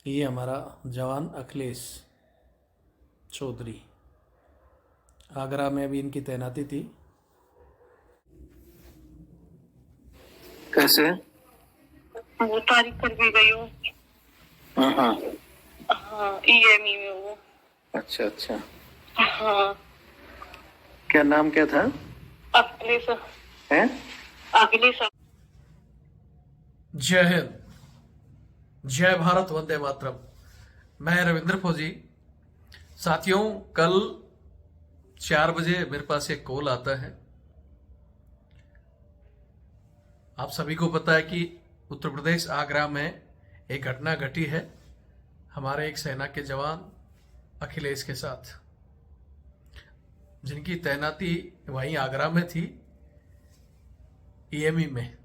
ये हमारा जवान अखिलेश चौधरी, आगरा में भी इनकी तैनाती थी। कैसे? वो तारीख कर भी गई हूँ। हाँ, हाँ, ईएमई में वो। अच्छा अच्छा। हाँ, क्या नाम क्या था? अखिलेश। है? अखिलेश। जय हिंद, जय भारत, वंदे मातरम। मैं रविंद्र फौजी। साथियों, कल 4 बजे मेरे पास एक कॉल आता है। आप सभी को पता है कि उत्तर प्रदेश आगरा में एक घटना घटी है हमारे एक सेना के जवान अखिलेश के साथ, जिनकी तैनाती वहीं आगरा में थी, ईएमई में।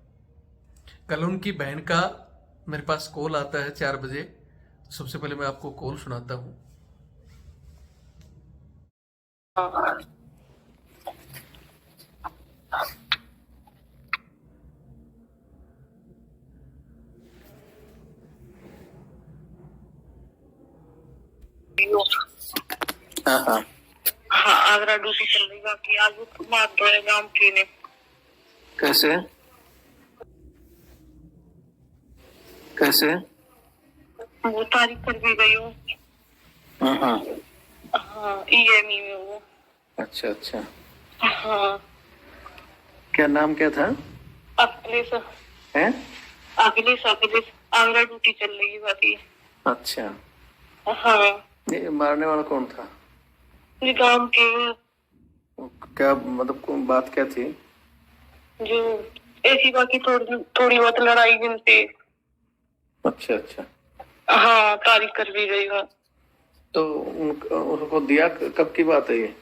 कल उनकी बहन का मेरे पास कॉल आता है 4 बजे। तो सबसे पहले मैं आपको कॉल सुनाता हूँ। हाँ हाँ। हाँ, आगरा ड्यूटी चल रही बाकी आज वो मार दो गांव की ने। कैसे? कैसे? वो तारीख कर भी गई हूँ। हाँ, हाँ, ईएमई में वो। अच्छा अच्छा। हाँ, क्या नाम क्या था? अखिलेश। है? अखिलेश अखिलेश आगरा ड्यूटी चल रही है बाकी। अच्छा। हाँ, ये मारने वाला कौन था? ये गांव के क्या मतलब बात क्या थी? जो ऐसी बाकी थोड़ी थोड़ी बहुत लड़ाई जिनसे। अच्छा अच्छा। हाँ, तारीख कर भी गई है। तो उनको दिया कब की बात है ये?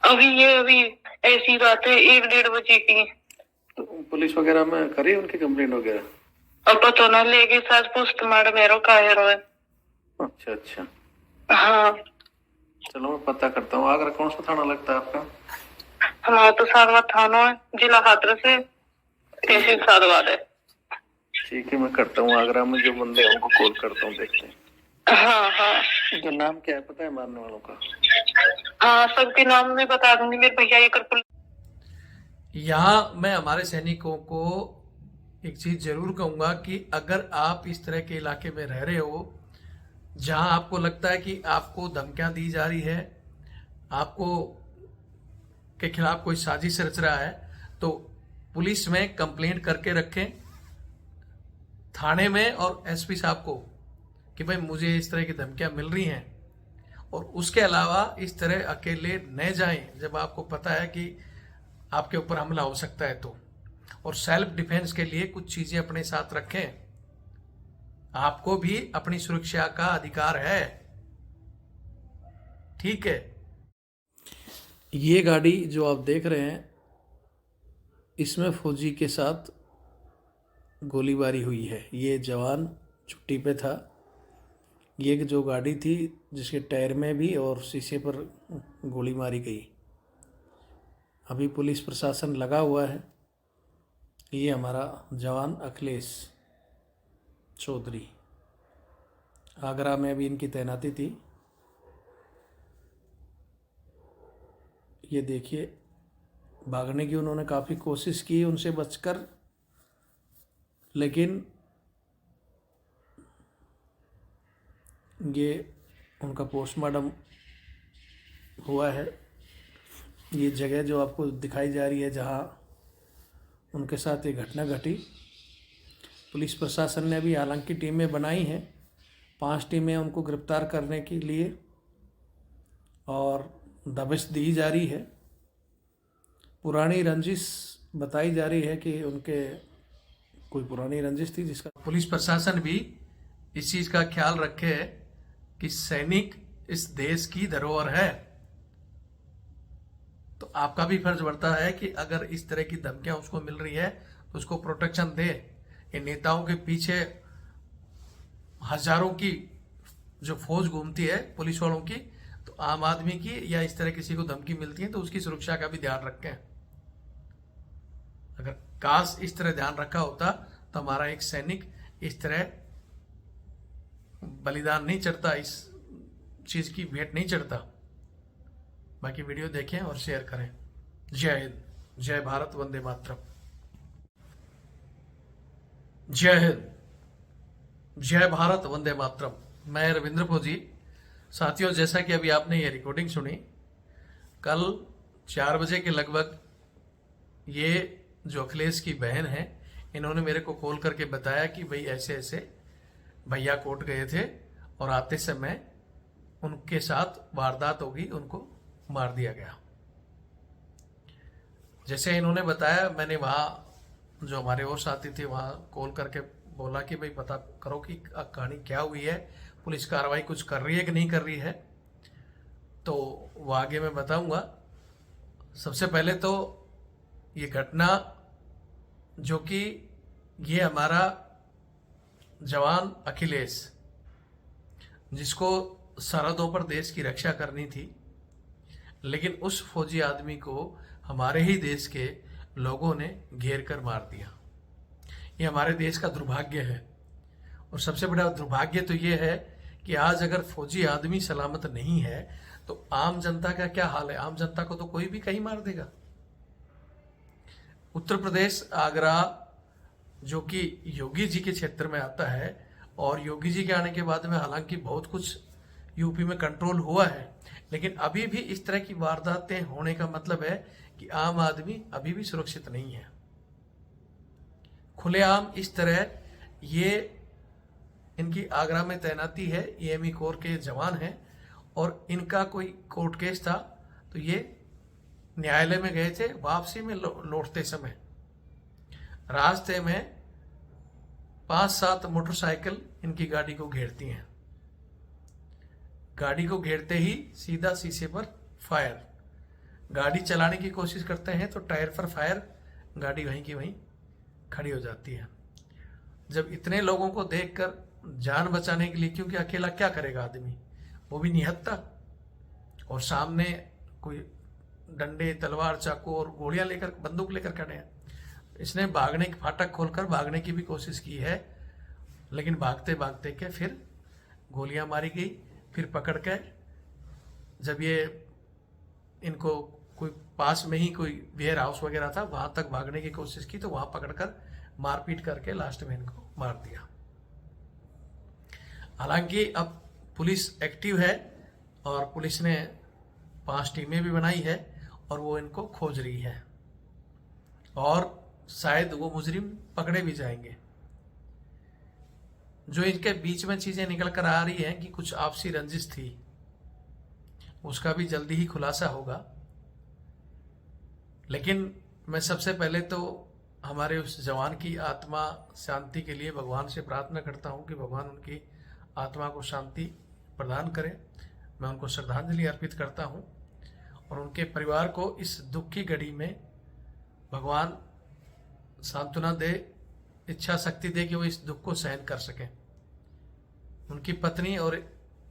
अभी ऐसी बात है 1-1:30 बजे की। तो पुलिस वगैरह में करी उनकी कंप्लेंट वगैरह? अब पता ना लेके साथ पोस्टमार्टम मेरो का है। अच्छा अच्छा। हाँ, चलो मैं पता करता हूँ। आगरा कौन सा थाना लगता है आपका? हमारा तो सारवा थाना है, जिला हाथरस से, तहसील साधवाद है। ठीक है, मैं करता हूँ। आगरा में जो बंदे हैं उनको कॉल करता हूँ, देखते हैं। हाँ हाँ उनका नाम क्या है पता है मारने वालों का? हाँ, सबके नाम में बता दूंगी। मेरे भैया ये कर। यहाँ मैं हमारे सैनिकों को एक चीज जरूर कहूंगा कि अगर आप इस तरह के इलाके में रह रहे हो जहां आपको लगता है कि आपको धमकियां दी जा रही है, आपको के खिलाफ कोई साजिश रच रहा है, तो पुलिस में कंप्लेंट करके रखें थाने में और एसपी साहब को कि भाई मुझे इस तरह की धमकियां मिल रही हैं। और उसके अलावा इस तरह अकेले न जाएं जब आपको पता है कि आपके ऊपर हमला हो सकता है तो। और सेल्फ डिफेंस के लिए कुछ चीजें अपने साथ रखें। आपको भी अपनी सुरक्षा का अधिकार है, ठीक है। ये गाड़ी जो आप देख रहे हैं, इसमें फौजी के साथ गोलीबारी हुई है। ये जवान छुट्टी पे था। ये जो गाड़ी थी जिसके टायर में भी और शीशे पर गोली मारी गई। अभी पुलिस प्रशासन लगा हुआ है। ये हमारा जवान अखिलेश चौधरी, आगरा में भी इनकी तैनाती थी। ये देखिए, भागने की उन्होंने काफ़ी कोशिश की उनसे बचकर, लेकिन ये उनका पोस्टमार्टम हुआ है। ये जगह जो आपको दिखाई जा रही है जहाँ उनके साथ ये घटना घटी, पुलिस प्रशासन ने भी हालांकि टीमें बनाई हैं, 5 टीमें उनको गिरफ्तार करने के लिए, और दबिश दी जा रही है। पुरानी रंजिश बताई जा रही है कि उनके कोई पुरानी रंजिश थी जिसका पुलिस प्रशासन भी इस चीज़ का ख्याल रखे कि सैनिक इस देश की धरोहर है। तो आपका भी फर्ज बनता है कि अगर इस तरह की धमकियां उसको मिल रही है तो उसको प्रोटेक्शन दे। इन नेताओं के पीछे हजारों की जो फौज घूमती है पुलिस वालों की, तो आम आदमी की या इस तरह किसी को धमकी मिलती है तो उसकी सुरक्षा का भी ध्यान रखें। अगर काश इस तरह ध्यान रखा होता तो हमारा एक सैनिक इस तरह बलिदान नहीं चढ़ता, इस चीज़ की भेंट नहीं चढ़ता। बाकी वीडियो देखें और शेयर करें। जय हिंद, जय भारत, वंदे मातरम। जय हिंद, जय भारत, वंदे मातरम। मैं रविंद्र फौजी। साथियों, जैसा कि अभी आपने ये रिकॉर्डिंग सुनी, कल 4 बजे के लगभग ये जो अखिलेश की बहन है, इन्होंने मेरे को कॉल करके बताया कि भाई ऐसे ऐसे भैया कोर्ट गए थे और आते समय उनके साथ वारदात होगी, उनको मार दिया गया। जैसे इन्होंने बताया, मैंने वहाँ जो हमारे और साथी थे वहाँ कॉल करके बोला कि भाई पता करो कि कहानी क्या हुई है, पुलिस कार्रवाई कुछ कर रही है कि नहीं कर रही है। तो वो आगे मैं बताऊंगा। सबसे पहले तो ये घटना जो कि ये हमारा जवान अखिलेश, जिसको सरहदों पर देश की रक्षा करनी थी, लेकिन उस फौजी आदमी को हमारे ही देश के लोगों ने घेर कर मार दिया। ये हमारे देश का दुर्भाग्य है। और सबसे बड़ा दुर्भाग्य तो ये है कि आज अगर फौजी आदमी सलामत नहीं है तो आम जनता का क्या हाल है। आम जनता को तो कोई भी कहीं मार देगा। उत्तर प्रदेश आगरा जो कि योगी जी के क्षेत्र में आता है, और योगी जी के आने के बाद में हालांकि बहुत कुछ यूपी में कंट्रोल हुआ है, लेकिन अभी भी इस तरह की वारदातें होने का मतलब है कि आम आदमी अभी भी सुरक्षित नहीं है। खुलेआम इस तरह ये इनकी आगरा में तैनाती है, एएमई कोर के जवान हैं, और इनका कोई कोर्ट केस था तो ये न्यायालय में गए थे। वापसी में लौटते समय रास्ते में 5-7 मोटरसाइकिल इनकी गाड़ी को घेरती हैं। गाड़ी को घेरते ही सीधा शीशे पर फायर। गाड़ी चलाने की कोशिश करते हैं तो टायर पर फायर, गाड़ी वहीं की वहीं खड़ी हो जाती है। जब इतने लोगों को देखकर जान बचाने के लिए, क्योंकि अकेला क्या करेगा आदमी, वो भी निहत्था, और सामने कोई डंडे, तलवार, चाकू और गोलियां लेकर, बंदूक लेकर खड़े हैं, इसने भागने की, फाटक खोलकर भागने की भी कोशिश की है, लेकिन भागते भागते के फिर गोलियां मारी गई। फिर पकड़ के जब ये इनको कोई पास में ही कोई वेयर हाउस वगैरह था, वहां तक भागने की कोशिश की तो वहां पकड़कर मारपीट करके लास्ट में इनको मार दिया। हालांकि अब पुलिस एक्टिव है और पुलिस ने 5 टीमें भी बनाई है और वो इनको खोज रही है, और शायद वो मुजरिम पकड़े भी जाएंगे। जो इनके बीच में चीजें निकल कर आ रही हैं कि कुछ आपसी रंजिश थी, उसका भी जल्दी ही खुलासा होगा। लेकिन मैं सबसे पहले तो हमारे उस जवान की आत्मा शांति के लिए भगवान से प्रार्थना करता हूं कि भगवान उनकी आत्मा को शांति प्रदान करे। मैं उनको श्रद्धांजलि अर्पित करता हूं, और उनके परिवार को इस दुख की घड़ी में भगवान सांत्वना दे, इच्छा शक्ति दे कि वो इस दुख को सहन कर सकें। उनकी पत्नी और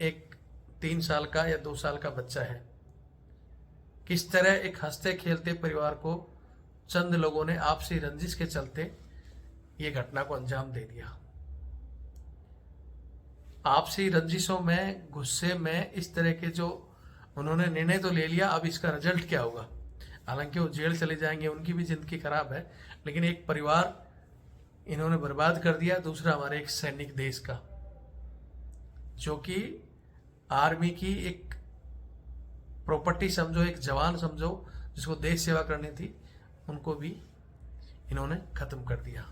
एक 3 साल का या 2 साल का बच्चा है। किस तरह एक हंसते खेलते परिवार को चंद लोगों ने आपसी रंजिश के चलते ये घटना को अंजाम दे दिया। आपसी रंजिशों में, गुस्से में इस तरह के जो उन्होंने निर्णय तो ले लिया, अब इसका रिजल्ट क्या होगा। हालांकि वो जेल चले जाएंगे, उनकी भी जिंदगी खराब है, लेकिन एक परिवार इन्होंने बर्बाद कर दिया। दूसरा हमारे एक सैनिक देश का, जो कि आर्मी की एक प्रॉपर्टी समझो, एक जवान समझो, जिसको देश सेवा करनी थी, उनको भी इन्होंने खत्म कर दिया।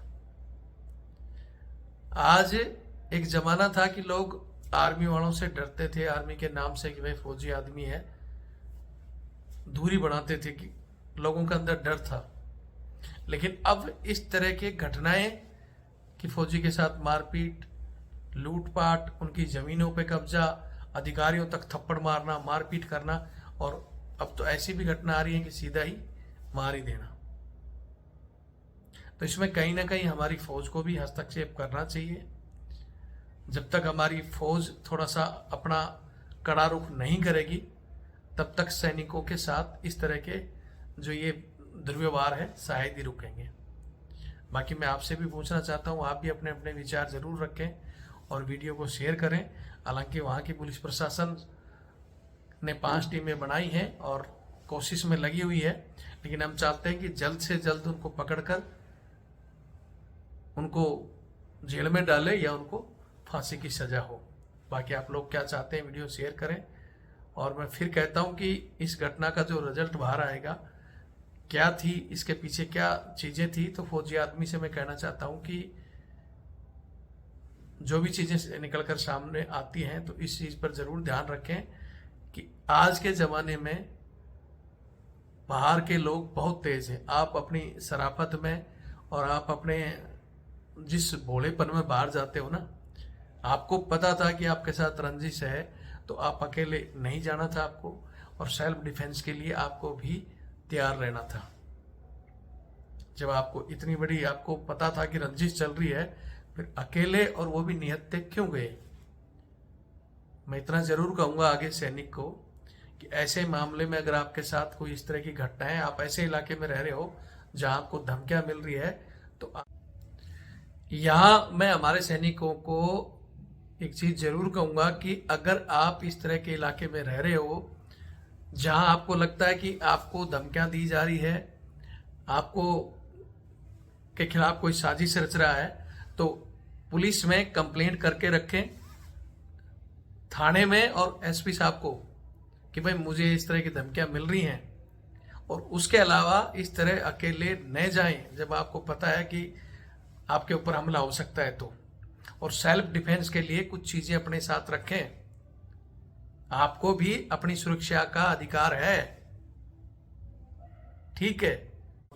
आज एक जमाना था कि लोग आर्मी वालों से डरते थे, आर्मी के नाम से कि भाई फौजी आदमी है, दूरी बनाते थे, कि लोगों के अंदर डर था। लेकिन अब इस तरह की घटनाएं कि फौजी के साथ मारपीट, लूटपाट, उनकी जमीनों पे कब्जा, अधिकारियों तक थप्पड़ मारना, मारपीट करना, और अब तो ऐसी भी घटना आ रही है कि सीधा ही मार ही देना। तो इसमें कहीं ना कहीं हमारी फौज को भी हस्तक्षेप करना चाहिए। जब तक हमारी फौज थोड़ा सा अपना कड़ा रुख नहीं करेगी, तब तक सैनिकों के साथ इस तरह के जो ये दुर्व्यवहार है शायद ही रुकेंगे। बाकी मैं आपसे भी पूछना चाहता हूँ, आप भी अपने अपने विचार जरूर रखें, और वीडियो को शेयर करें। हालांकि वहाँ की पुलिस प्रशासन ने 5 टीमें बनाई हैं और कोशिश में लगी हुई है, लेकिन हम चाहते हैं कि जल्द से जल्द उनको पकड़कर उनको जेल में डाले या उनको फांसी की सजा हो। बाकी आप लोग क्या चाहते हैं वीडियो शेयर करें। और मैं फिर कहता हूं कि इस घटना का जो रिजल्ट बाहर आएगा, क्या थी इसके पीछे, क्या चीजें थी, तो फौजी आदमी से मैं कहना चाहता हूं कि जो भी चीजें निकलकर सामने आती हैं तो इस चीज पर जरूर ध्यान रखें कि आज के जमाने में बाहर के लोग बहुत तेज हैं। आप अपनी शराफत में और आप अपने जिस भोलेपन में बाहर जाते हो ना, आपको पता था कि आपके साथ रंजिश है तो आप अकेले नहीं जाना था आपको, और सेल्फ डिफेंस के लिए आपको भी तैयार रहना था। जब आपको इतनी बड़ी आपको पता था कि रंजिश चल रही है, फिर अकेले और वो भी निहत्थे क्यों गए? मैं इतना जरूर कहूंगा आगे सैनिक को कि ऐसे मामले में अगर आपके साथ कोई इस तरह की घटनाएं, आप ऐसे इलाके में रह रहे हो जहां आपको धमकियां मिल रही है, तो यहां मैं हमारे सैनिकों को एक चीज जरूर कहूंगा कि अगर आप इस तरह के इलाके में रह रहे हो जहां आपको लगता है कि आपको धमकियां दी जा रही है, आपको के खिलाफ कोई साजिश रच रहा है, तो पुलिस में कंप्लेंट करके रखें थाने में और एसपी साहब को कि भाई मुझे इस तरह की धमकियां मिल रही हैं। और उसके अलावा इस तरह अकेले न जाएं जब आपको पता है कि आपके ऊपर हमला हो सकता है तो। और सेल्फ डिफेंस के लिए कुछ चीजें अपने साथ रखें। आपको भी अपनी सुरक्षा का अधिकार है, ठीक है।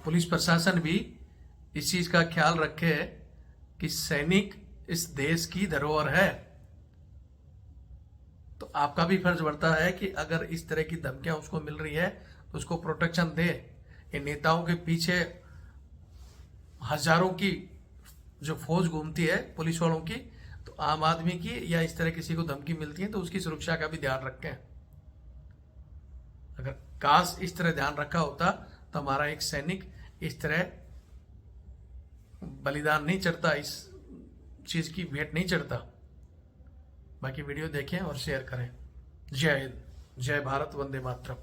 पुलिस प्रशासन भी इस चीज का ख्याल रखे कि सैनिक इस देश की धरोहर है। तो आपका भी फर्ज बनता है कि अगर इस तरह की धमकियां उसको मिल रही है तो उसको प्रोटेक्शन दे। इन नेताओं के पीछे हजारों की जो फौज घूमती है पुलिस वालों की, तो आम आदमी की या इस तरह किसी को धमकी मिलती है तो उसकी सुरक्षा का भी ध्यान रखें। अगर काश इस तरह ध्यान रखा होता तो हमारा एक सैनिक इस तरह बलिदान नहीं चढ़ता, इस चीज की भेंट नहीं चढ़ता। बाकी वीडियो देखें और शेयर करें। जय हिंद, जय भारत, वंदे मातरम।